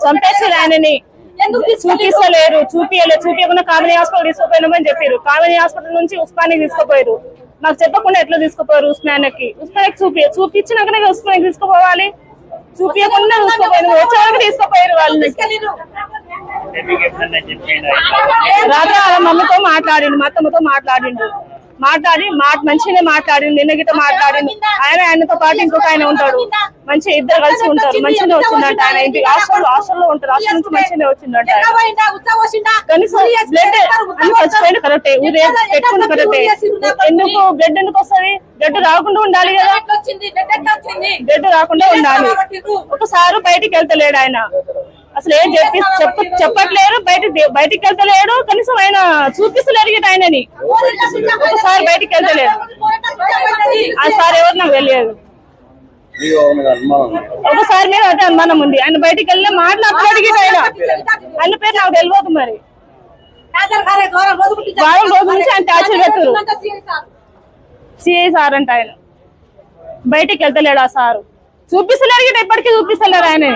చంపేసారు ఆయనని, చూపిస్తలేరు, చూపించకుండా కామినీ హాస్పిటల్ తీసుకుపోయినామని చెప్పారు. కామినీ హాస్పిటల్ నుంచి ఉస్మానికి తీసుకుపోయారు. నాకు చెప్పకుండా ఎట్లా తీసుకుపోయారు ఉస్మానికి చూపించినాకనే ఉస్మానికి తీసుకుపోవాలి, చూపించకుండా తీసుకుపోయారు. వచ్చే వరకు తీసుకుపోయారు వాళ్ళని. రాత్రి వాళ్ళ మమ్మీతో మాట్లాడిండు, మా అత్తమ్మతో మాట్లాడి మంచిగానే మాట్లాడిండు. నిన్న గిట్ట మాట్లాడిండు. ఆయనతో పాటు ఇంకొక ఆయన ఉంటాడు, మంచిగా ఇద్దరు కలిసి ఉంటారు. మంచిగానే వచ్చిందంట ఆయన ఇంటికి. హాస్టల్లో ఉంటారు, హాస్టల్ నుంచి మంచిగానే వచ్చిందంట. కనీసం బ్లడ్ అని చచ్చిపోయింది కరెక్టే, పెట్టుకుంది కరెక్టే. ఎందుకు బ్లడ్ ఎందుకు వస్తుంది? బ్లడ్ రాకుండా ఉండాలి కదా, బ్లడ్ రాకుండా ఉండాలి. ఒకసారి బయటికి వెళ్తలేడు ఆయన, అసలు ఏం చెప్పట్లేరు, బయటికి వెళ్తలేడు. కనీసం ఆయన చూపిస్తలేరు గిట్ట ఆయనని. ఒకసారి బయటికి వెళ్తలేడు. ఆ సార్ ఎవరు నాకు తెలియదు. ఒకసారి మీద అయితే అనుమానం ఉంది. ఆయన బయటికి వెళ్ళిన మాట్లాడతాడు గిట్ట ఆయన పేరు నాకు తెలియదు. మరి వారం రోజుల నుంచి ఆయన టార్చర్ పెట్టారు. సిఐ సార్ అంట ఆయన. బయటికి వెళ్తలేడు ఆ సారు, చూపిస్తలేరు గిట్ట, ఇప్పటికీ చూపిస్తలేరు ఆయన.